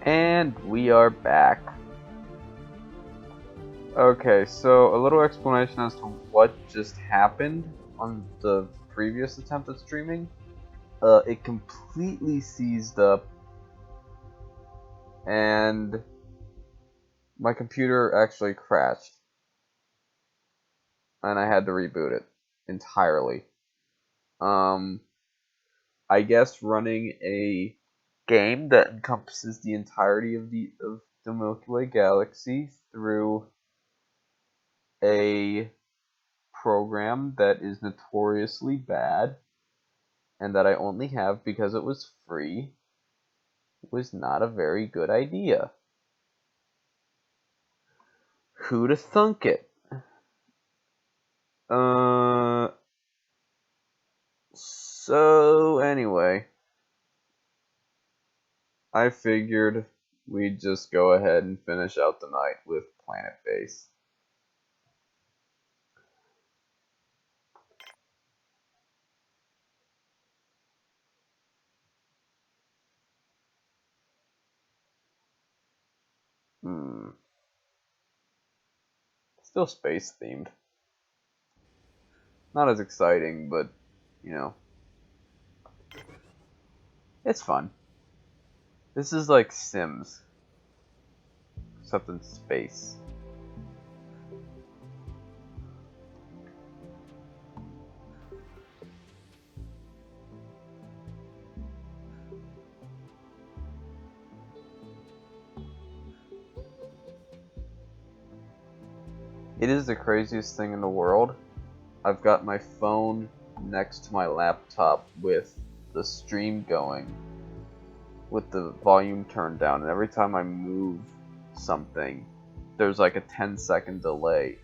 And we are back. Okay, so a little explanation as to what just happened on the previous attempt at streaming. It completely seized up, and my computer actually crashed, and I had to reboot it entirely. I guess running a game that encompasses the entirety of the Milky Way galaxy through a program that is notoriously bad and that I only have because it was free was not a very good idea. Who'da thunk it? So anyway, I figured we'd just go ahead and finish out the night with planetbase. Still space themed. Not as exciting, but you know, it's fun. This is like Sims, except in space. It is the craziest thing in the world. I've got my phone next to my laptop with the stream going, with the volume turned down, and every time I move something, there's like a 10-second delay.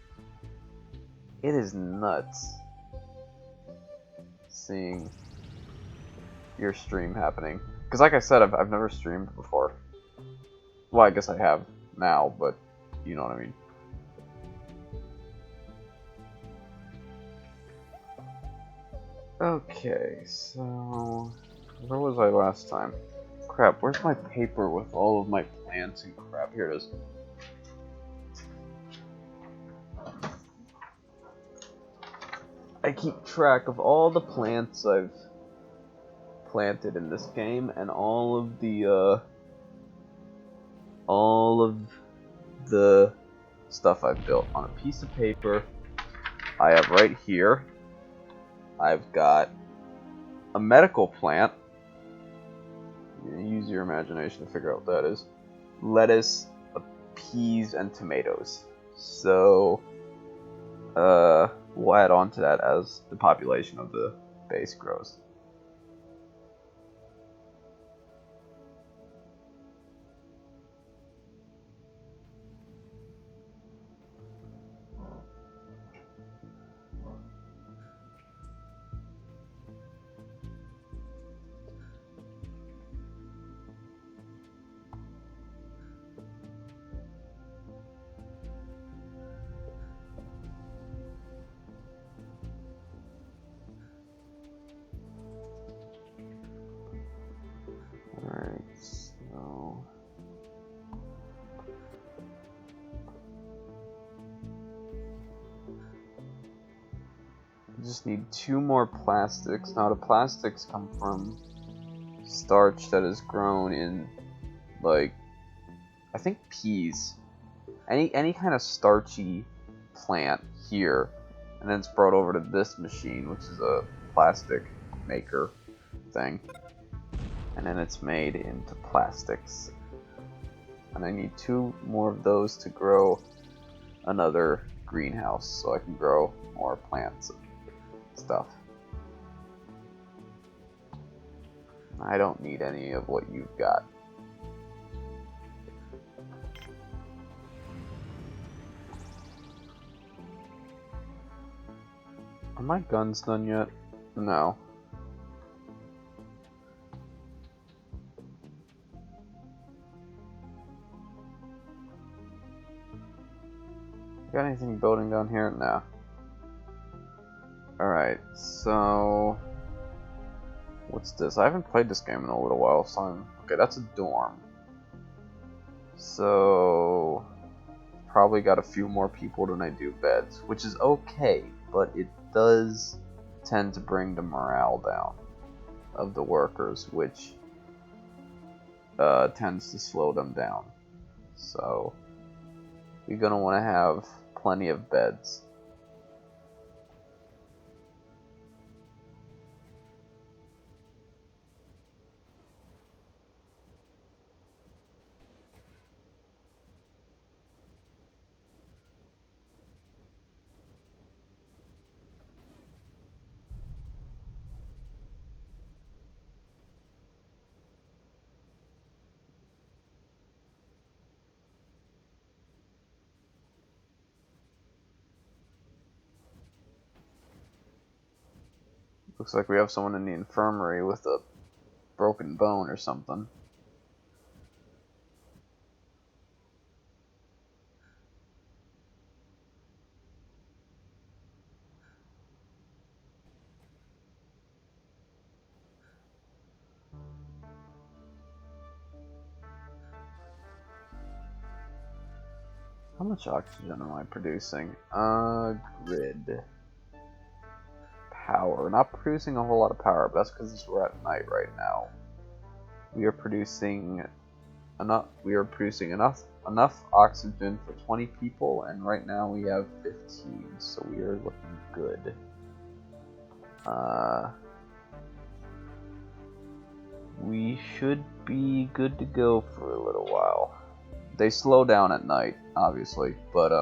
It is nuts seeing your stream happening. Because like I said, I've never streamed before. Well, I guess I have now, but you know what I mean. Okay, so where was I last time? Crap, where's my paper with all of my plants and crap? Here it is. I keep track of all the plants I've planted in this game and all of the stuff I've built on a piece of paper. I have right here. I've got a medical plant. Use your imagination to figure out what that is. Lettuce, peas, and tomatoes. So, we'll add on to that as the population of the base grows. Alright, so... I just need 2 more plastics. Now the plastics come from starch that is grown in, like, I think peas. Any kind of starchy plant here, and then it's brought over to this machine, which is a plastic maker thing. And then it's made into plastics. And I need 2 more of those to grow another greenhouse, so I can grow more plants and stuff. I don't need any of what you've got. Are my guns done yet? No. Got anything building down here? No. Alright, so... what's this? I haven't played this game in a little while, so okay, that's a dorm. So probably got a few more people than I do beds, which is okay, but it does tend to bring the morale down of the workers, which tends to slow them down. So you're gonna want to have plenty of beds. Looks like we have someone in the infirmary with a broken bone or something. How much oxygen am I producing? Grid. Power. Not producing a whole lot of power, but that's because we're at night right now. We are producing enough oxygen for 20 people, and right now we have 15, so we are looking good. We should be good to go for a little while. They slow down at night, obviously, but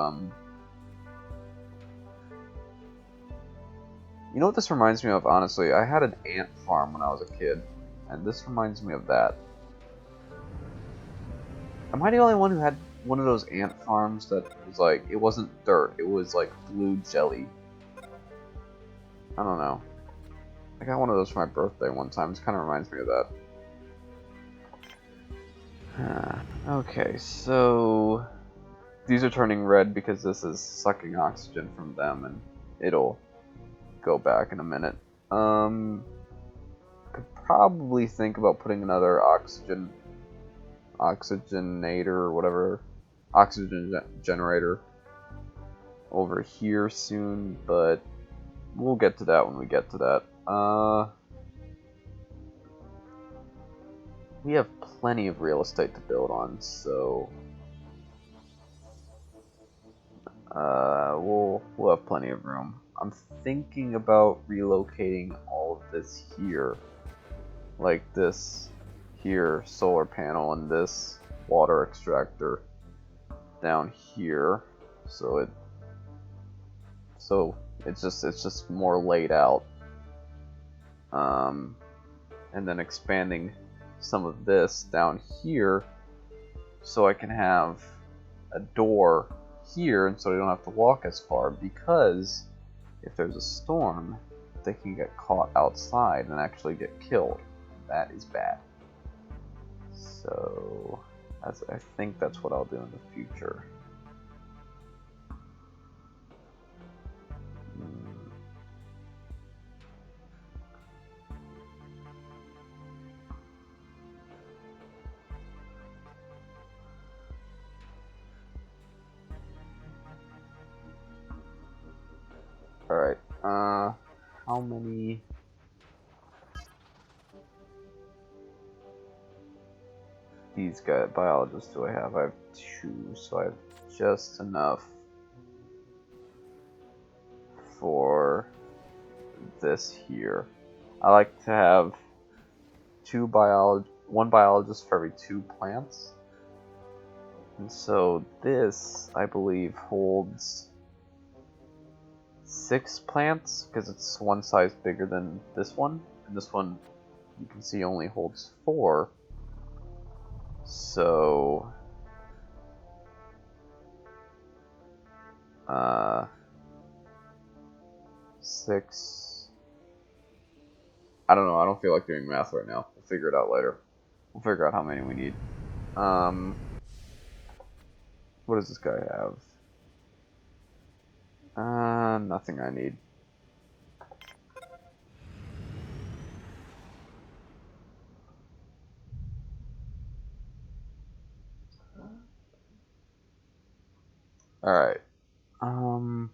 you know what this reminds me of, honestly? I had an ant farm when I was a kid, and this reminds me of that. Am I the only one who had one of those ant farms that was like, it wasn't dirt, it was like blue jelly? I don't know. I got one of those for my birthday one time, it kind of reminds me of that. Okay, so these are turning red because this is sucking oxygen from them, and it'll go back in a minute. Could probably think about putting another oxygenator or whatever, oxygen generator over here soon, but we'll get to that when we get to that. We have plenty of real estate to build on, so we'll have plenty of room. I'm thinking about relocating all of this here, like this here solar panel and this water extractor down here, so it's just more laid out, and then expanding some of this down here so I can have a door here, and so they don't have to walk as far, because if there's a storm, they can get caught outside and actually get killed. That is bad. So I think that's what I'll do in the future. Alright, how many... these guys, biologists, do I have? I have 2, so I have just enough for this here. I like to have one biologist for every 2 plants. And so this, I believe, holds 6 plants, because it's one size bigger than this one. And this one, you can see, only holds 4. So, 6. I don't know. I don't feel like doing math right now. We'll figure it out later. We'll figure out how many we need. What does this guy have? Nothing I need. Alright. I'm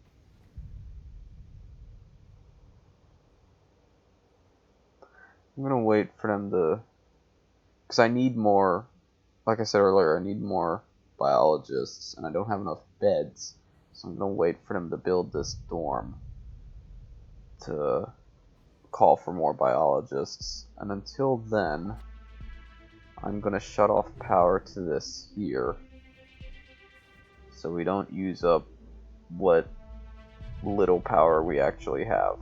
gonna wait for them to... Because I need more... Like I said earlier, I need more biologists, and I don't have enough beds. So I'm gonna wait for them to build this dorm to call for more biologists. And until then, I'm gonna shut off power to this here, so we don't use up what little power we actually have.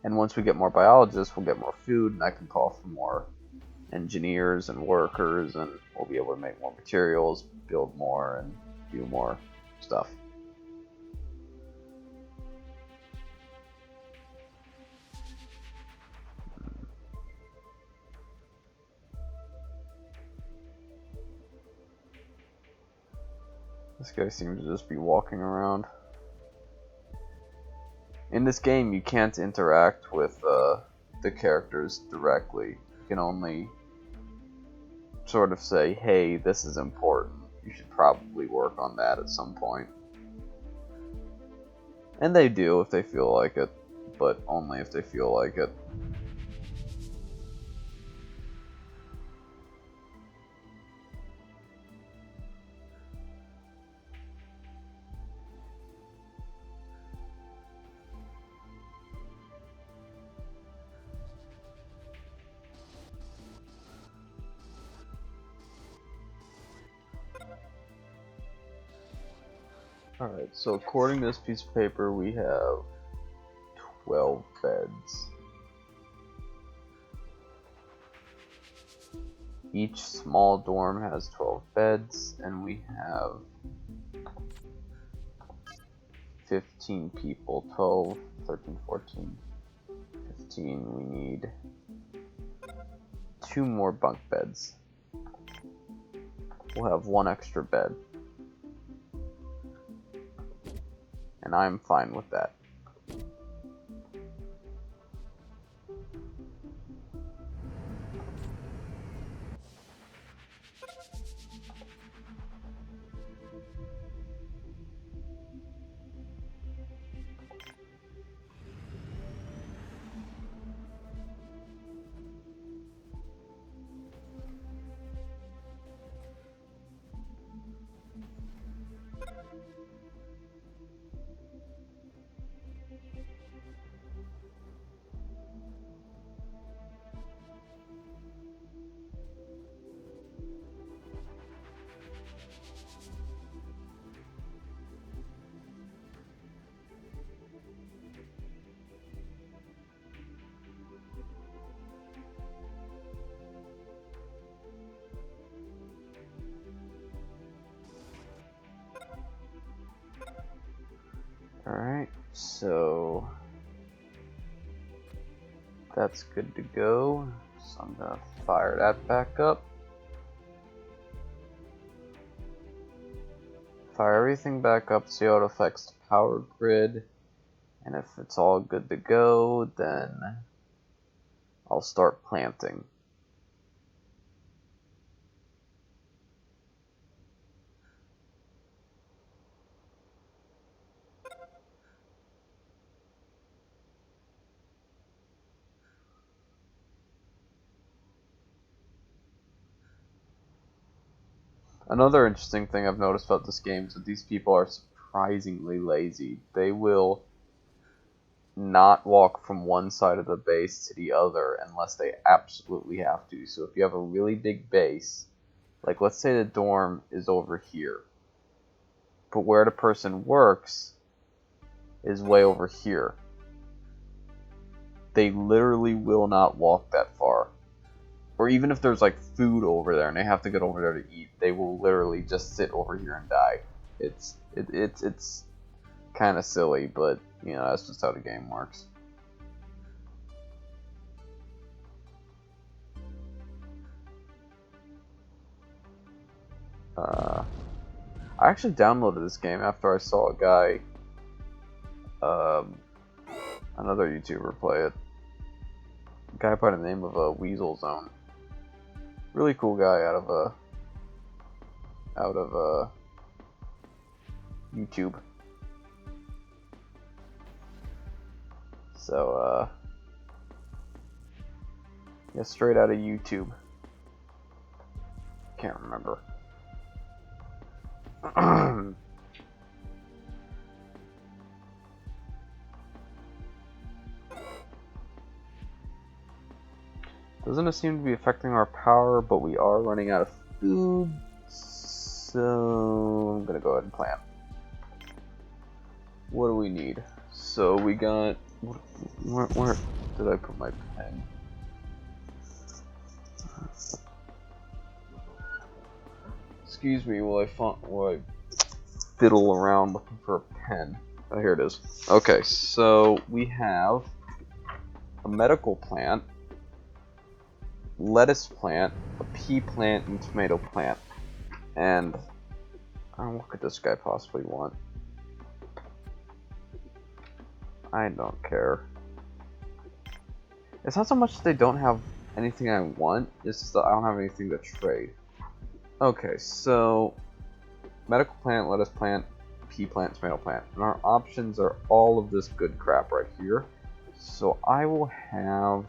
And once we get more biologists, we'll get more food, and I can call for more engineers and workers, and we'll be able to make more materials, build more, and do more stuff. This guy seems to just be walking around. In this game, you can't interact with the characters directly. You can only sort of say, hey, this is important. You should probably work on that at some point. And they do if they feel like it, but only if they feel like it. Alright, so according to this piece of paper, we have 12 beds. Each small dorm has 12 beds, and we have 15 people. 12, 13, 14, 15. We need 2 more bunk beds. We'll have 1 extra bed. And I'm fine with that. Alright, so that's good to go. So I'm gonna fire that back up. Fire everything back up, see how it affects the power grid. And if it's all good to go, then I'll start planting. Another interesting thing I've noticed about this game is that these people are surprisingly lazy. They will not walk from one side of the base to the other unless they absolutely have to. So if you have a really big base, like let's say the dorm is over here, but where the person works is way over here, they literally will not walk that far. Or even if there's like food over there and they have to get over there to eat, they will literally just sit over here and die. It's kind of silly, but you know, that's just how the game works. I actually downloaded this game after I saw a guy, another YouTuber play it. A guy by the name of Weasel Zone. Really cool guy out of out of YouTube. So yeah, straight out of YouTube. Can't remember. Doesn't it seem to be affecting our power, but we are running out of food, so I'm gonna go ahead and plant. What do we need? So we got, where did I put my pen? Excuse me while I fiddle around looking for a pen. Oh, here it is. Okay, so we have a medical plant, lettuce plant, a pea plant, and tomato plant. And what could this guy possibly want? I don't care. It's not so much that they don't have anything I want, it's just that I don't have anything to trade. Okay, so medical plant, lettuce plant, pea plant, tomato plant. And our options are all of this good crap right here. So I will have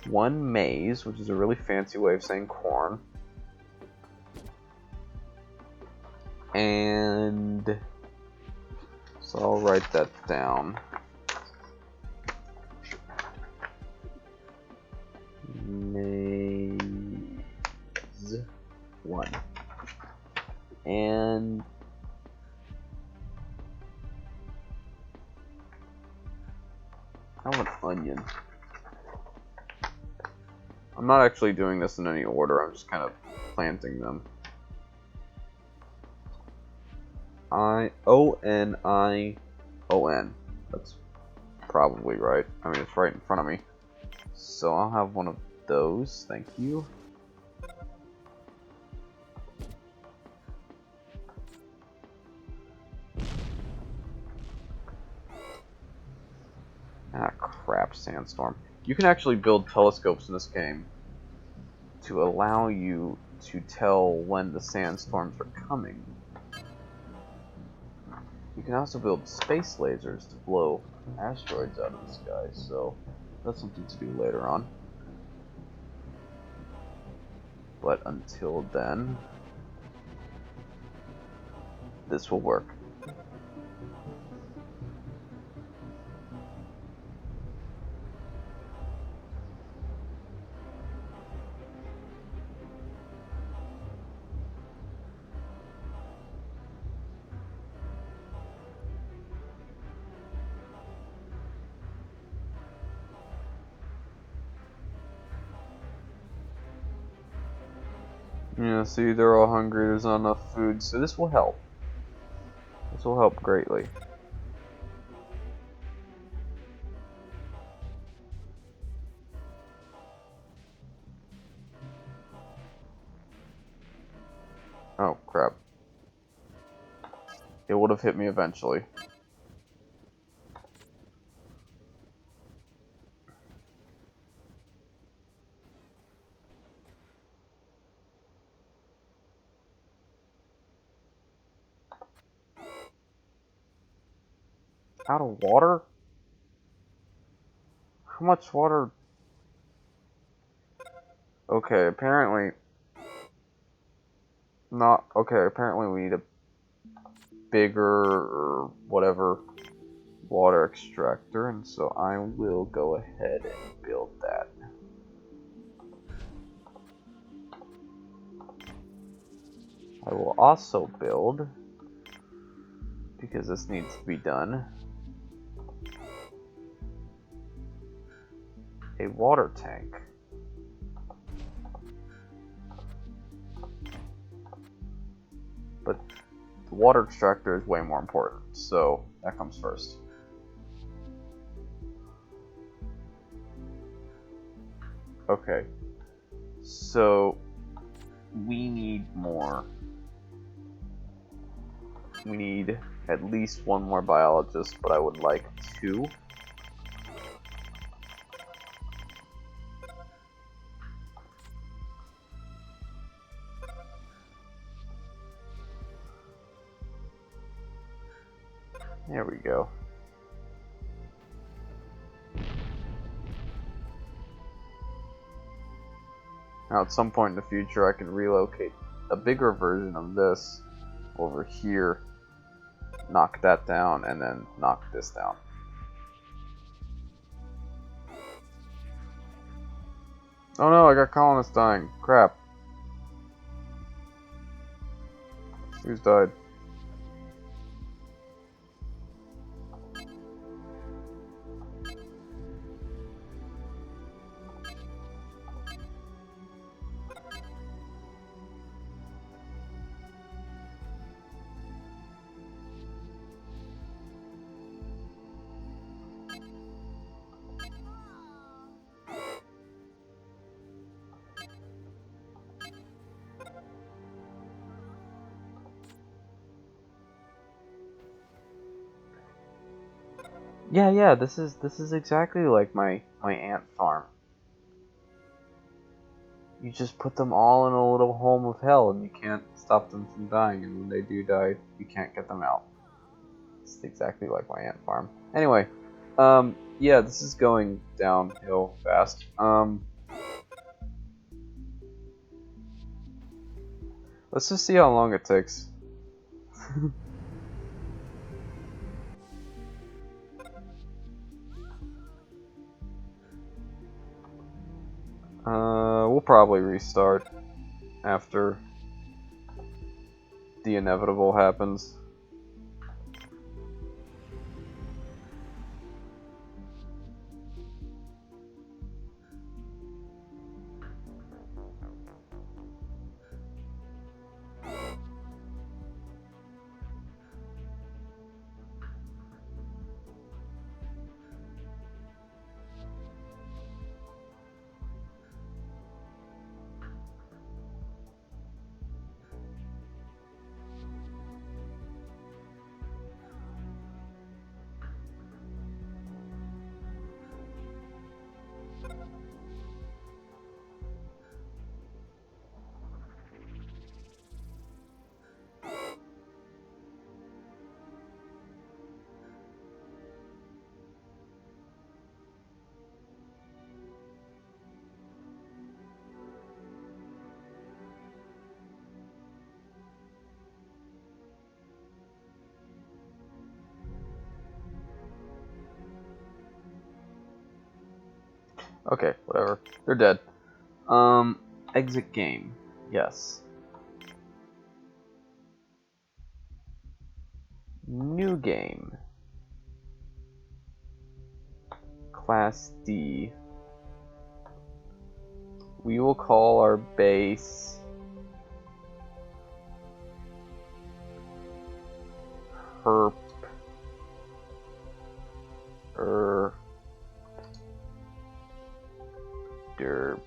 one maize, which is a really fancy way of saying corn. And so I'll write that down. Maize 1. And I want onion. I'm not actually doing this in any order, I'm just kind of planting them. I-O-N-I-O-N. That's probably right. I mean, it's right in front of me. So I'll have one of those, thank you. Ah, crap, sandstorm. You can actually build telescopes in this game to allow you to tell when the sandstorms are coming. You can also build space lasers to blow asteroids out of the sky, so that's something to do later on. But until then, this will work. Yeah, see, they're all hungry, there's not enough food, so this will help. This will help greatly. Oh, crap. It would have hit me eventually. Out of water? How much water? Okay, apparently... Not... Okay, apparently we need a bigger or whatever water extractor, and so I will go ahead and build that. I will also build, because this needs to be done, a water tank. But the water extractor is way more important, so that comes first. Okay, so we need more. We need at least one more biologist, but I would like 2. There we go. Now at some point in the future I can relocate a bigger version of this over here, knock that down, and then knock this down. Oh no, I got colonists dying. Crap. Who's died? Yeah, this is exactly like my ant farm. You just put them all in a little home of hell and you can't stop them from dying, and when they do die, you can't get them out. It's exactly like my ant farm. Anyway, yeah, this is going downhill fast. Let's just see how long it takes. We'll probably restart after the inevitable happens. Okay, whatever. They're dead. Exit game. Yes. New game. Class D. We will call our base Herp. Derp.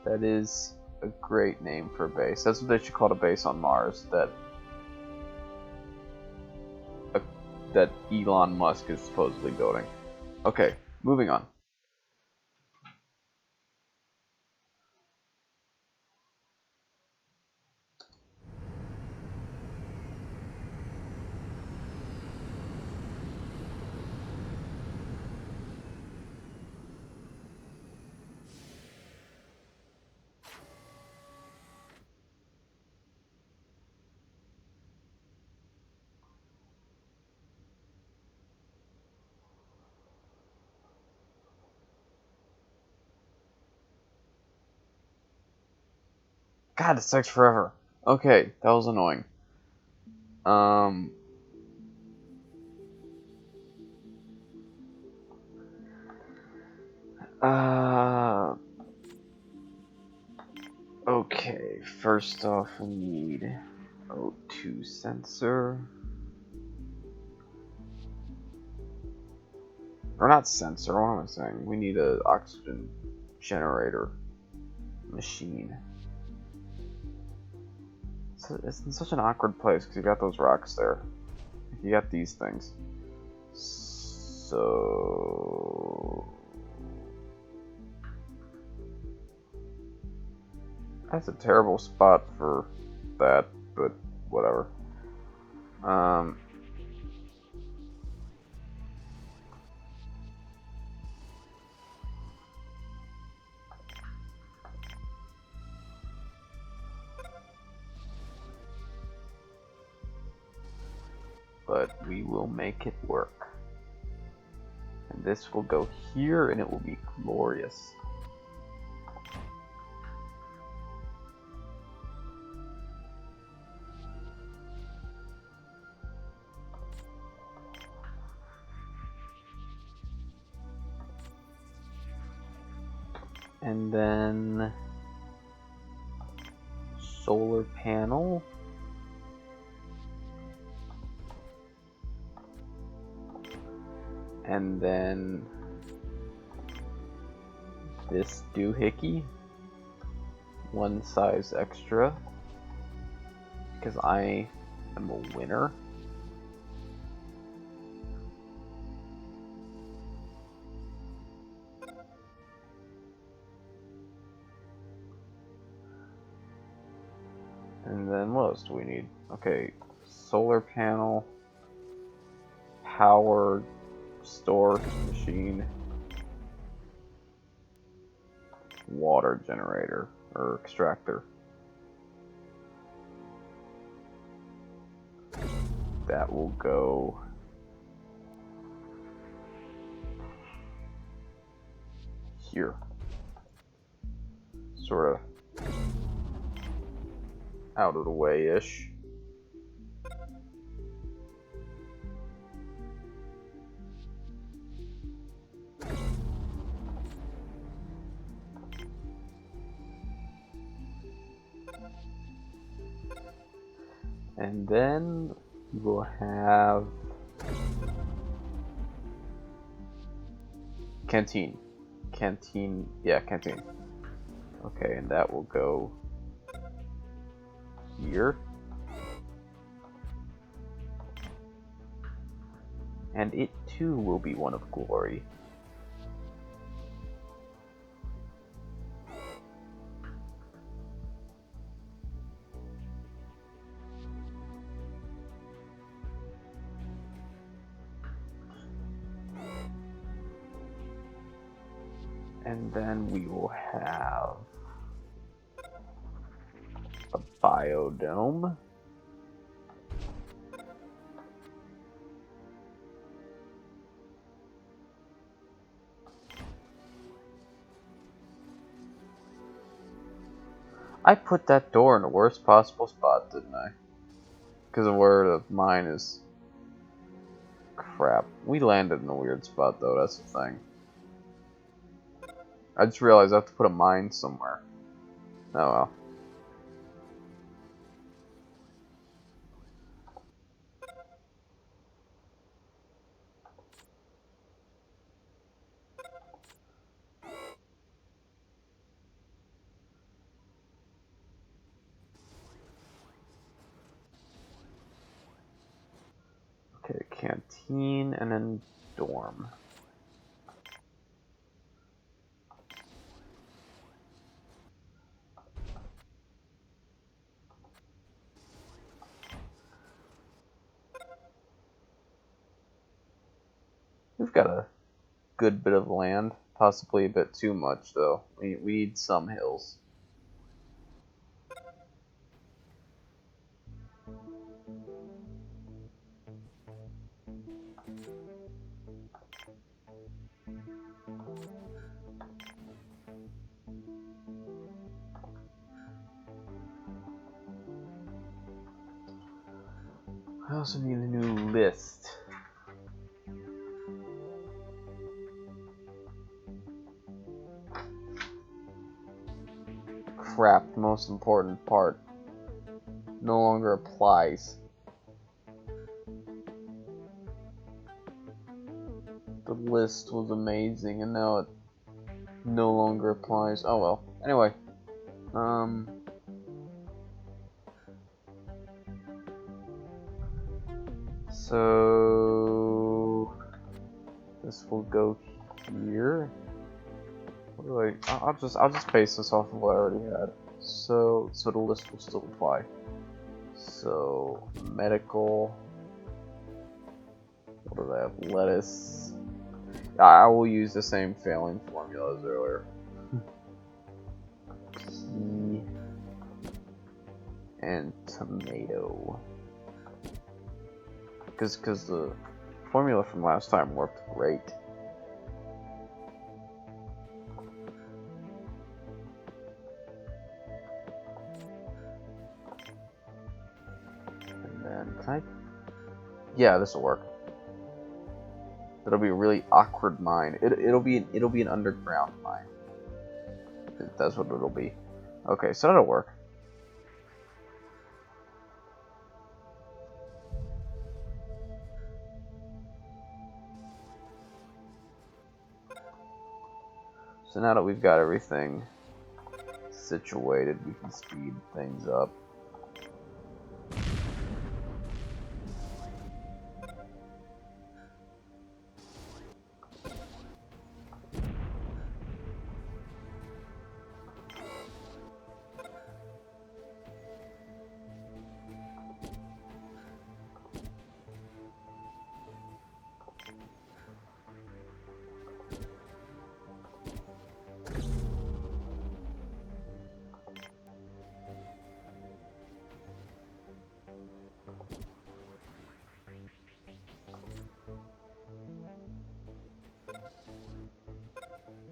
That is a great name for a base. That's what they should call a base on Mars. That Elon Musk is supposedly building. Okay, moving on. God, this takes forever. Okay, that was annoying. Okay, first off we need O2 sensor. Or not sensor, what am I saying? We need an oxygen generator machine. So it's in such an awkward place because you got those rocks there. You got these things. So that's a terrible spot for that, but whatever. but we will make it work. And this will go here, and it will be glorious. And then solar panel. And then this doohickey, one size extra, because I am a winner. And then what else do we need? Okay, solar panel, power storage machine, water generator or extractor. That will go here. Sort of out of the way-ish. And then we'll have canteen. Yeah, canteen. Okay, and that will go here. And it too will be one of glory. And then we will have a biodome. I put that door in the worst possible spot, didn't I? Because of where the mine is. Crap. We landed in a weird spot, though, that's the thing. I just realized I have to put a mine somewhere. Oh well. Okay, canteen and then dorm. We've got a good bit of land, possibly a bit too much though. We need some hills. I also need a new list. Crap, the most important part no longer applies. The list was amazing and now it no longer applies. Oh well. Anyway. So this will go here. What do I'll just base this off of what I already had. So the list will still apply. So medical. What do they have? Lettuce. I will use the same failing formulas earlier. Pea and tomato. because the formula from last time worked great. And then can I? Yeah, this will work. It'll be a really awkward mine. It'll be an underground mine. That's what it'll be. Okay, so that'll work. So now that we've got everything situated, we can speed things up.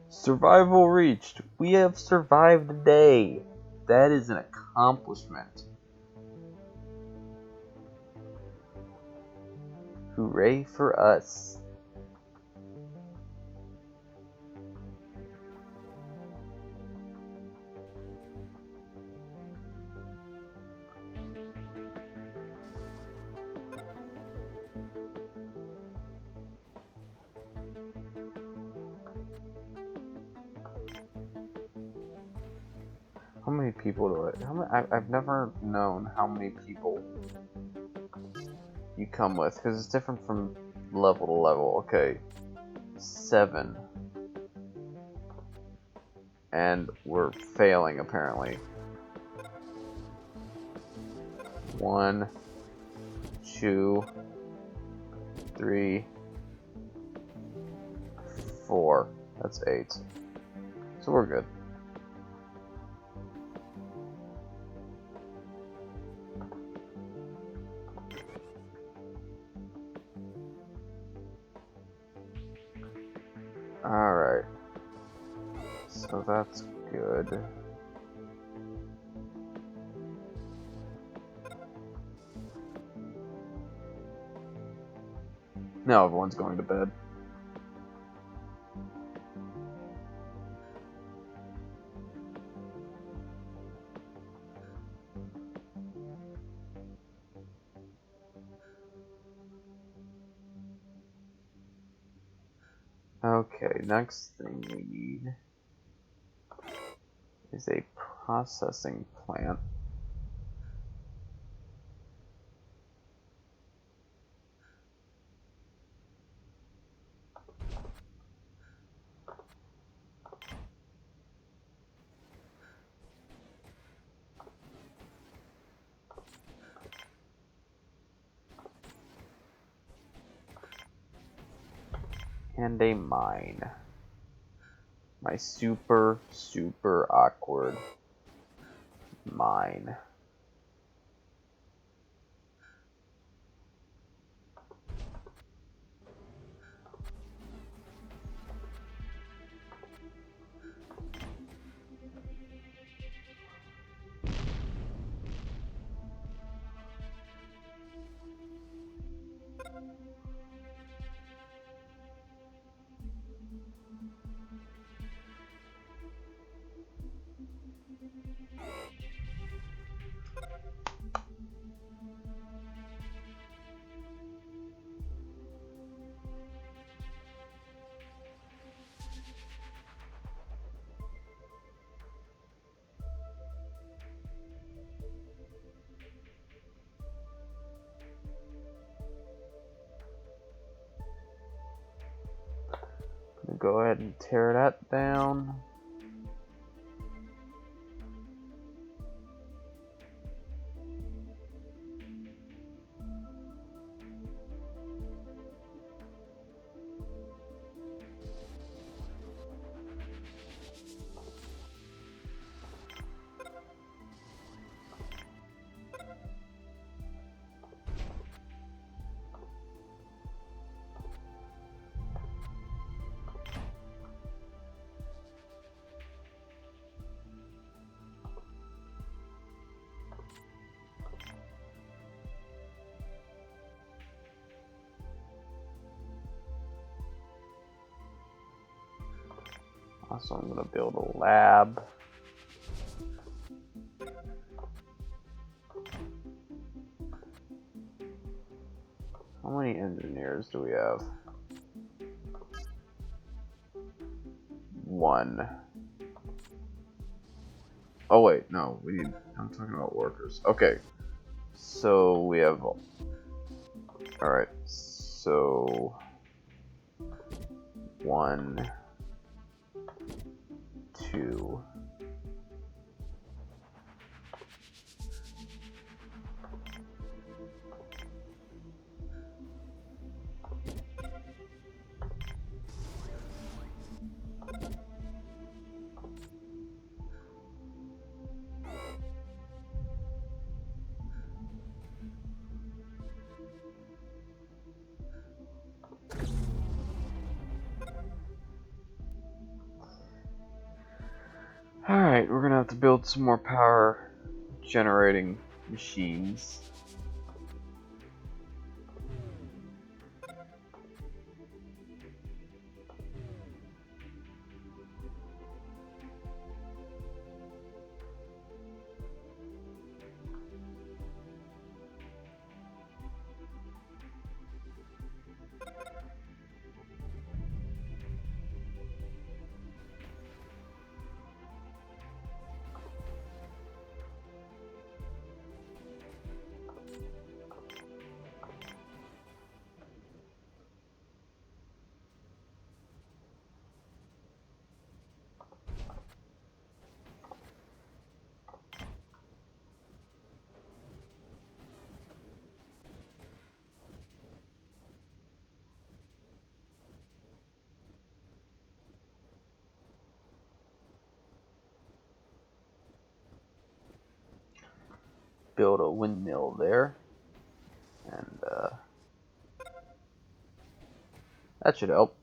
Survival reached. We have survived a day. That is an accomplishment. Hooray for us. How many people do I've never known how many people you come with, because it's different from level to level. Okay, 7. And we're failing, apparently. 1, 2, 3, 4. That's 8. So we're good. Alright. So that's good. Now everyone's going to bed. Okay, next thing we need is a processing plant. And a mine. My super awkward mine. Go ahead and tear that down. Also, I'm gonna build a lab. How many engineers do we have? 1. Oh wait, no, I'm talking about workers. Okay, so we have, alright, so 1, 2. Alright, we're gonna have to build some more power generating machines. Build a windmill there, and that should help.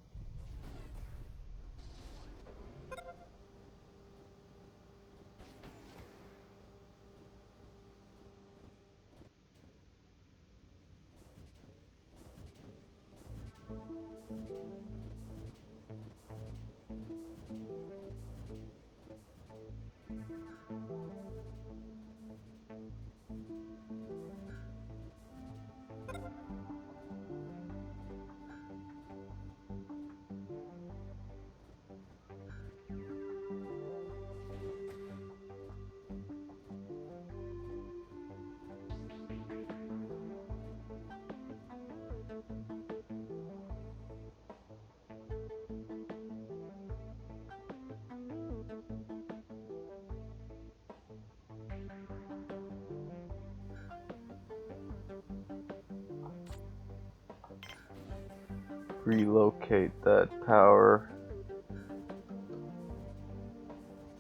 Relocate that power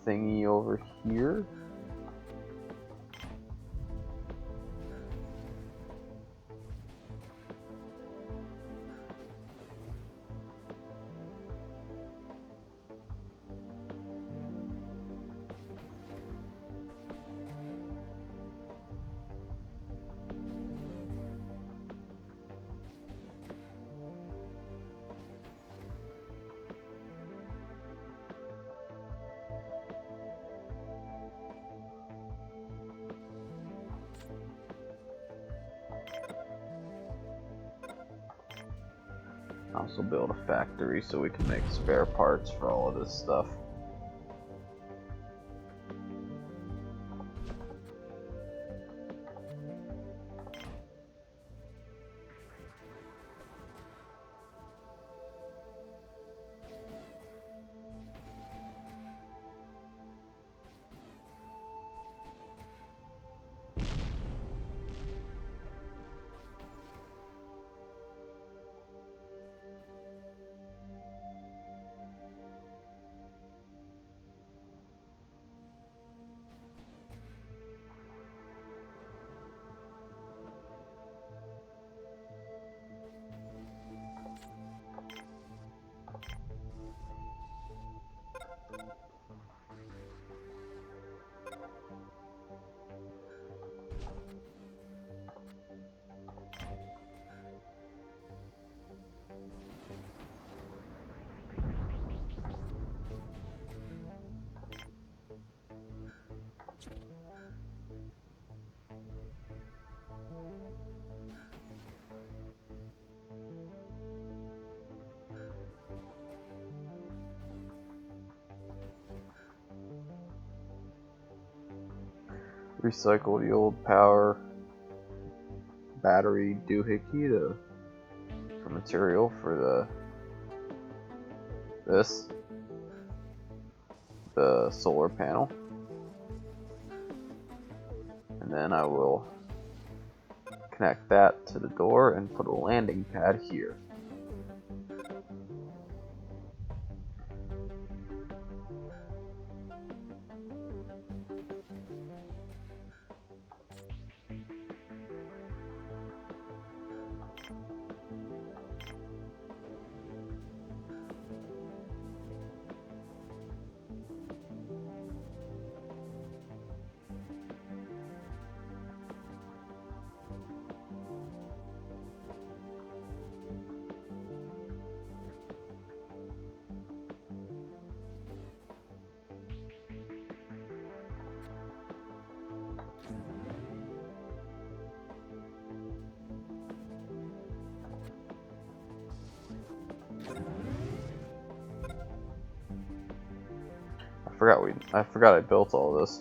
thingy over here. Also build a factory so we can make spare parts for all of this stuff. Recycle the old power battery doohickey for material for the solar panel. And then I will connect that to the door and put a landing pad here. I forgot I built all this.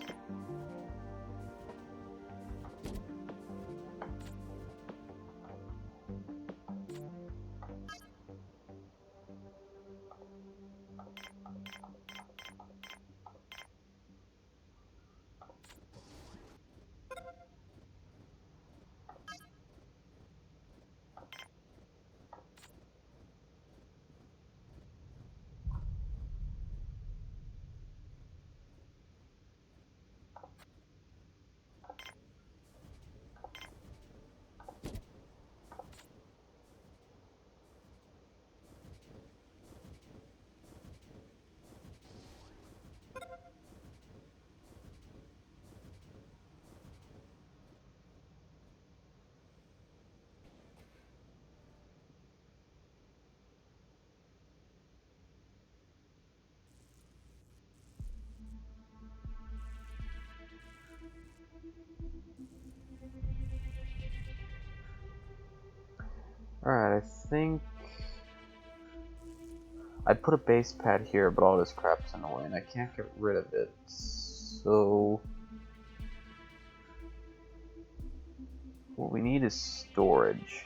Alright, I think I'd put a base pad here, but all this crap's in the way and I can't get rid of it. So what we need is storage.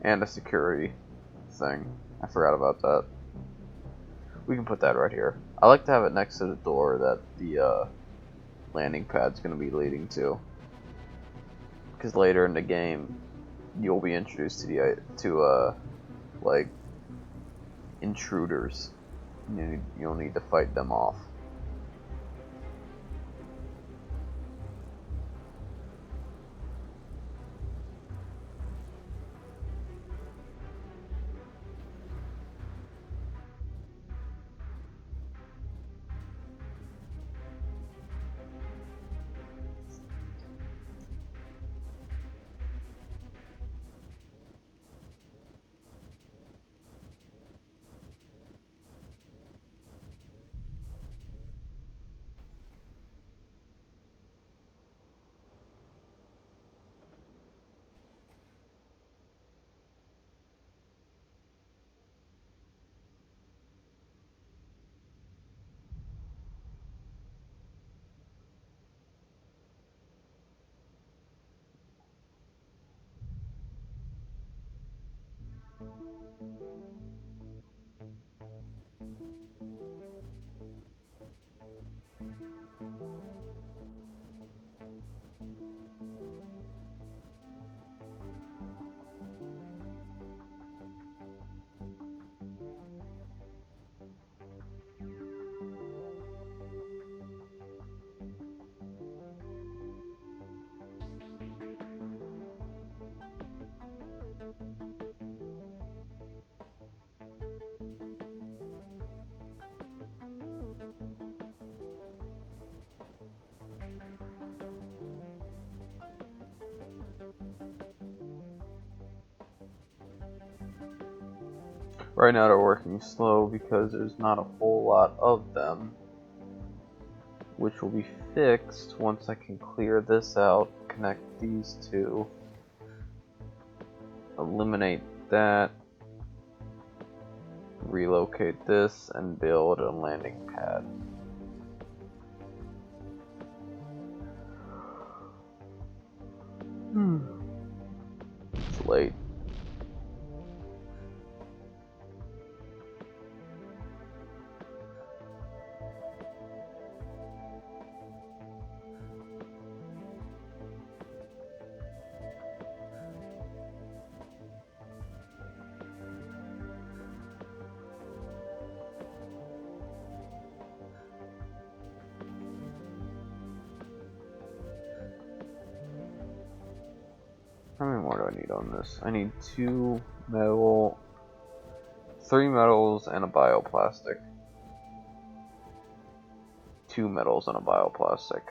And a security thing. I forgot about that. We can put that right here. I like to have it next to the door that the landing pad's going to be leading to. Because later in the game, you'll be introduced to like intruders. You'll need to fight them off. Right now they're working slow because there's not a whole lot of them, which will be fixed once I can clear this out, connect these two, eliminate that, relocate this, and build a landing pad. It's late. How many more do I need on this? I need 2 metal, 3 metals, and a bioplastic. 2 metals and a bioplastic.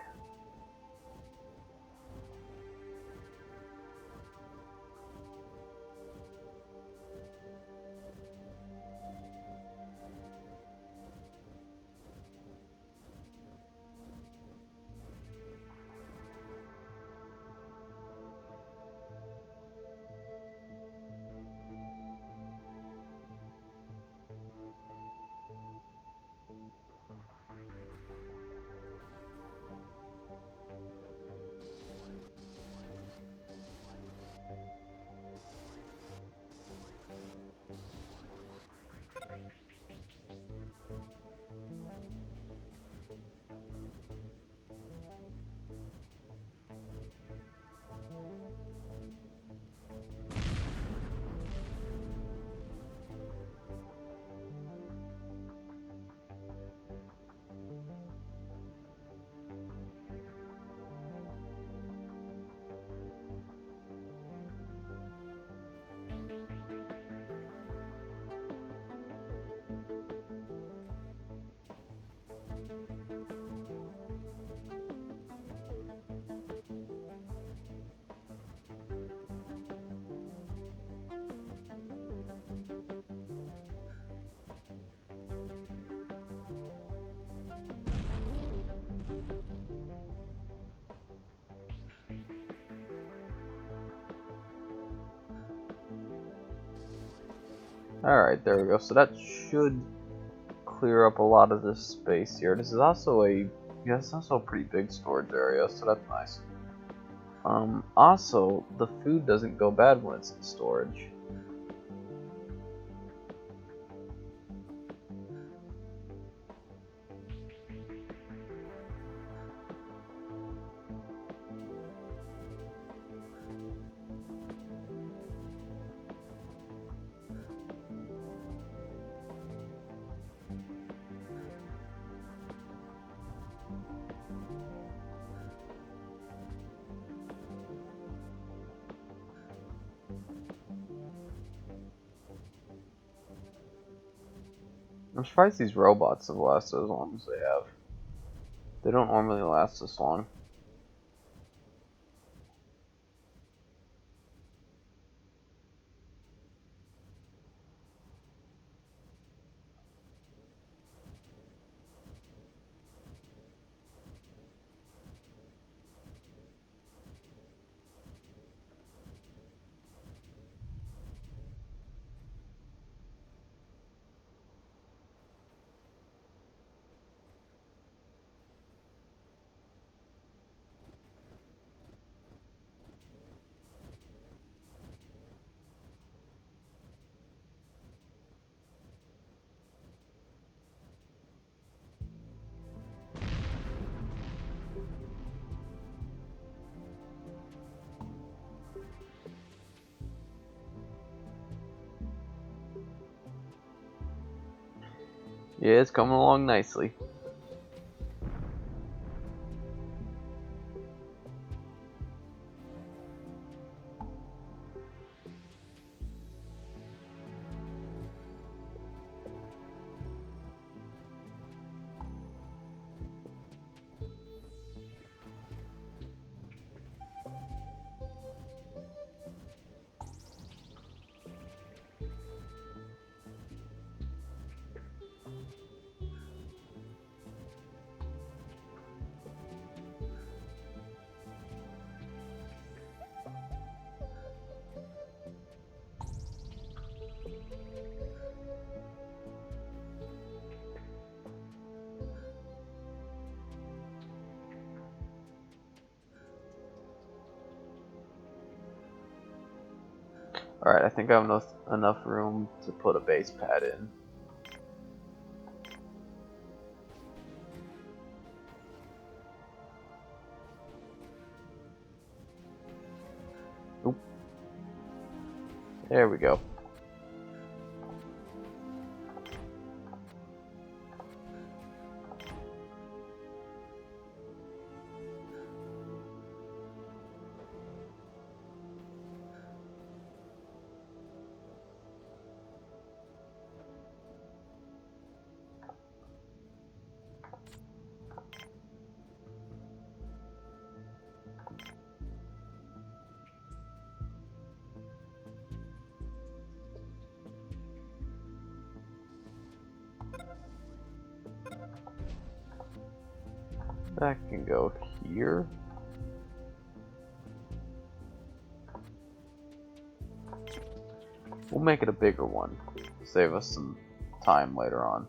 Alright, there we go. So that should clear up a lot of this space here. This is also it's also a pretty big storage area, so that's nice. Also, the food doesn't go bad when it's in storage. I'm surprised these robots have lasted as long as they have. They don't normally last this long. Yeah, it's coming along nicely. Alright, I think I have enough room to put a base pad in. Oop. There we go. That can go here. We'll make it a bigger one to save us some time later on.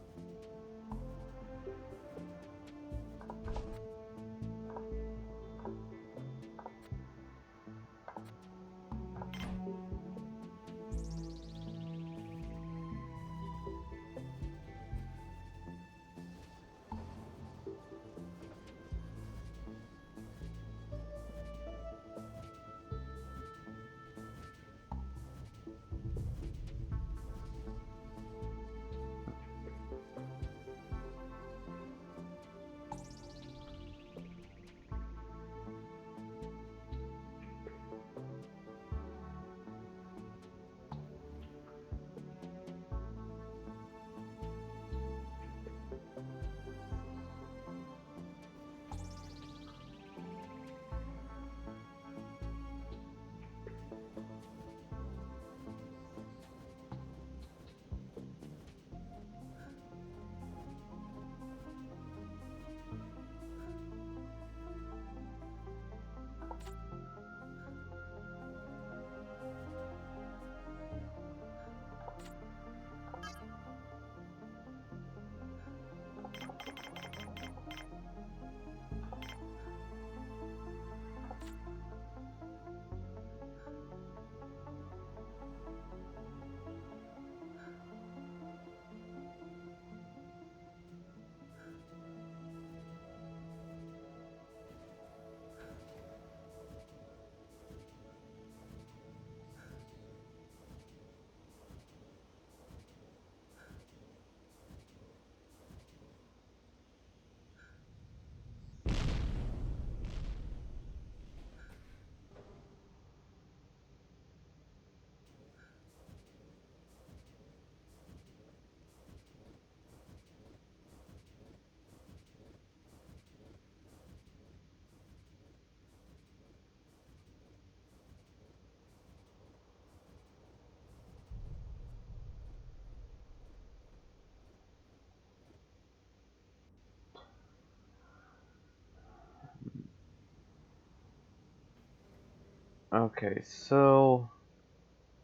Okay, so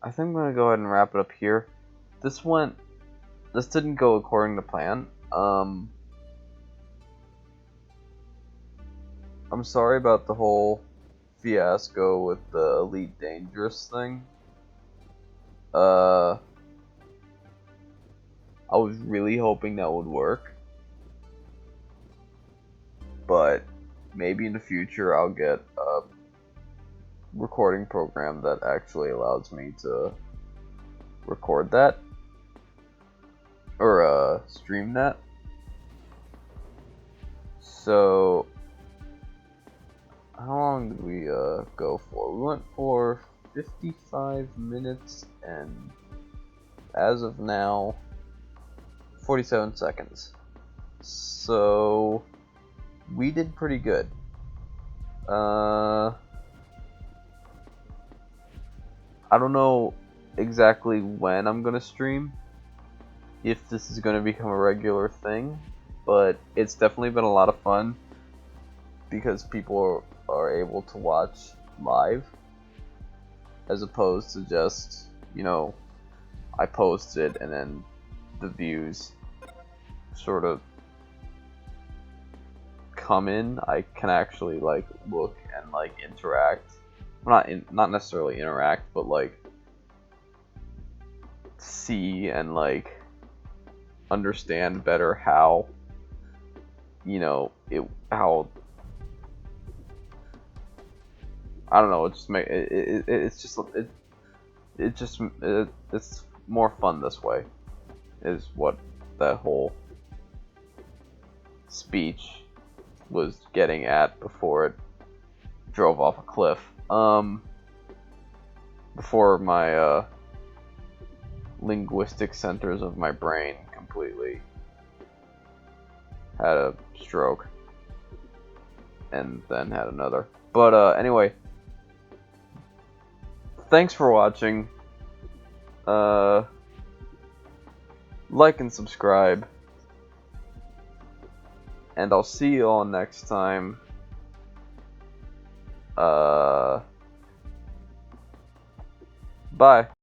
I think I'm gonna go ahead and wrap it up here. This didn't go according to plan. I'm sorry about the whole fiasco with the Elite Dangerous thing. I was really hoping that would work, but maybe in the future I'll get a recording program that actually allows me to record that or stream that. So how long did we go for? We went for 55 minutes and as of now 47 seconds. So we did pretty good. I don't know exactly when I'm gonna stream, if this is gonna become a regular thing, but it's definitely been a lot of fun because people are able to watch live as opposed to just, you know, I post it and then the views sort of come in. I can actually like look and like interact. Not necessarily interact, but like see and like understand better how, you know, how, I don't know, it's more fun this way, is what that whole speech was getting at before it drove off a cliff. Before my linguistic centers of my brain completely had a stroke and then had another. But anyway, thanks for watching. Like and subscribe, and I'll see you all next time. Bye.